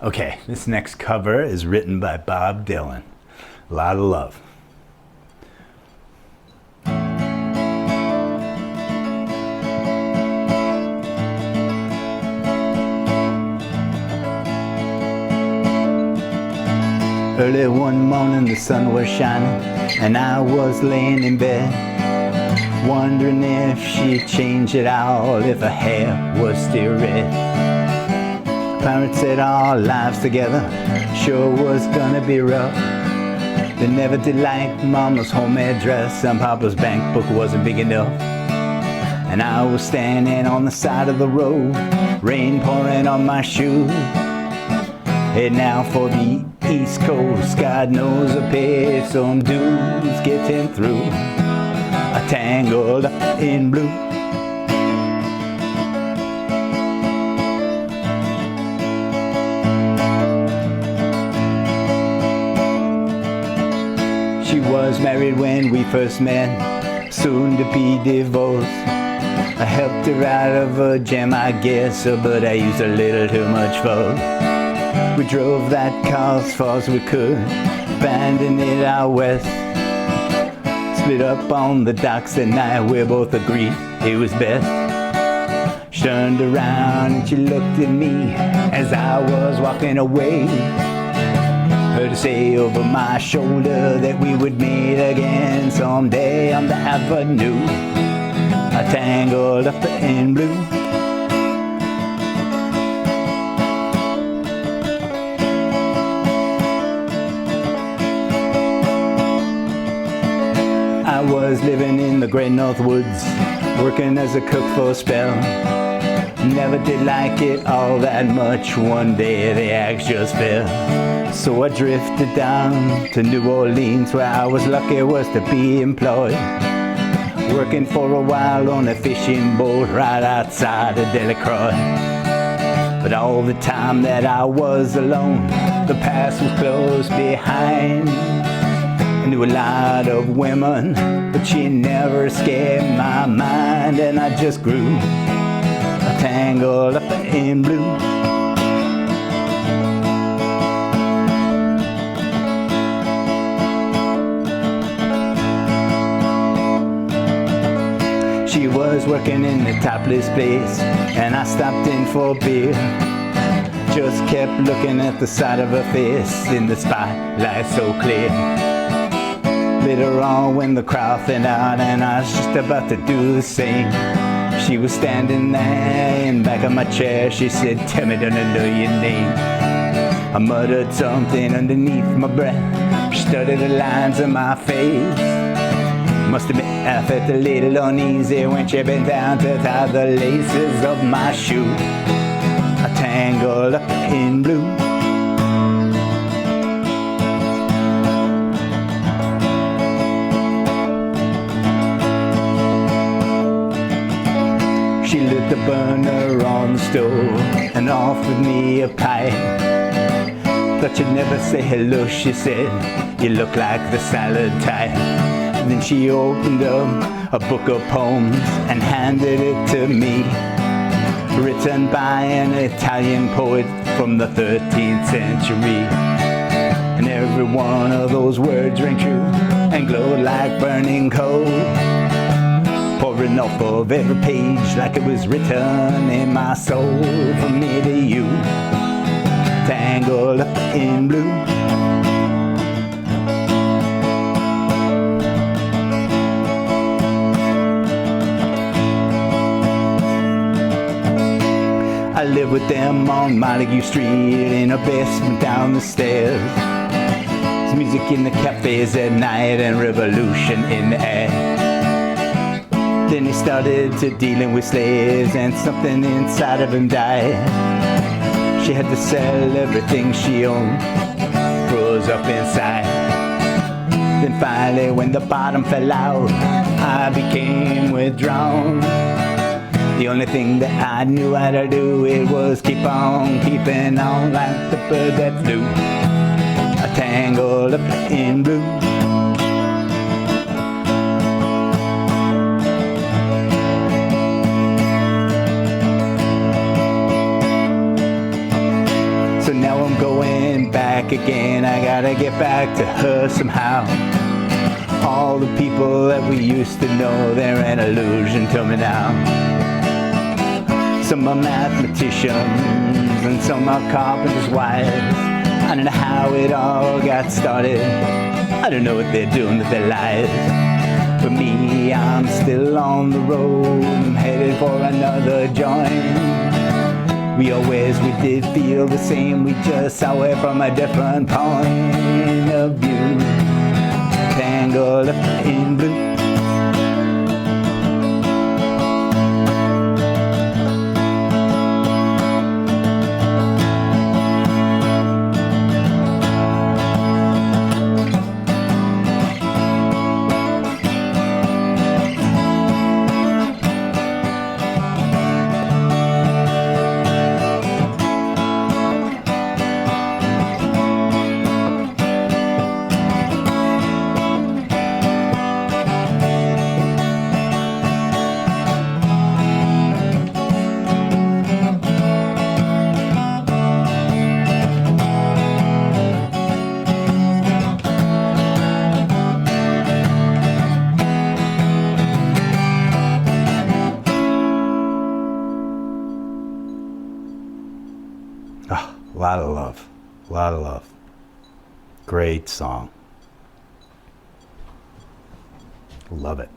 Okay, this next cover is written by Bob Dylan. A lot of love. Early one morning the sun was shining and I was laying in bed, wondering if she'd change it all, if her hair was still red. Parents said our lives together sure was gonna be rough. They never did like Mama's homemade dress and Papa's bank book wasn't big enough. And I was standing on the side of the road, rain pouring on my shoes. Heading out for the East Coast, God knows I paid some dues getting through. I tangled up in blue. She was married when we first met, soon to be divorced. I helped her out of a jam, I guess, but I used a little too much force. We drove that car as far as we could, abandoned it out west. Split up on the docks that night, we both agreed it was best. She turned around and she looked at me as I was walking away. Heard her say over my shoulder that we would meet again someday on the avenue. I tangled up in blue. I was living in the great North Woods, working as a cook for a spell. Never did like it all that much, one day the axe just fell. So I drifted down to New Orleans, where I was lucky was to be employed, working for a while on a fishing boat right outside of Delacroix. But all the time that I was alone, the past was close behind. I knew a lot of women, but she never scared my mind, and I just grew tangled up in blue. She was working in the topless place, and I stopped in for a beer. Just kept looking at the side of her face in the spotlight so clear. Later on when the crowd thinned out and I was just about to do the same, she was standing there in back of my chair. She said, "Tell me, don't I know your name?" I muttered something underneath my breath. She studied the lines of my face. Must admit I felt a little uneasy when she bent down to tie the laces of my shoe. I tangled up in blue. She lit the burner on the stove and offered me a pipe. Thought you'd never say hello, she said, "You look like the salad type." Then she opened up a book of poems and handed it to me, written by an Italian poet from the 13th century. And every one of those words rang true and glowed like burning coal, pouring off of every page like it was written in my soul. From me to you, tangled up in blue. I live with them on Montague Street in a basement down the stairs. There's music in the cafes at night and revolution in the air. Then he started to dealing with slaves and something inside of him died. She had to sell everything she owned, froze up inside. Then finally when the bottom fell out, I became withdrawn. The only thing that I knew how to do, it was keep on keeping on like the bird that flew. I tangled up in blue. So now I'm going back again. I gotta get back to her somehow. All the people that we used to know, they're an illusion to me now. Some are mathematicians and some are carpenters' wives. I don't know how it all got started. I don't know what they're doing with their lives. For me, I'm still on the road. I'm headed for another joint. We did feel the same. We just saw it from a different point of view. Tangled up in blue. Ah, a lot of love. A lot of love. Great song. Love it.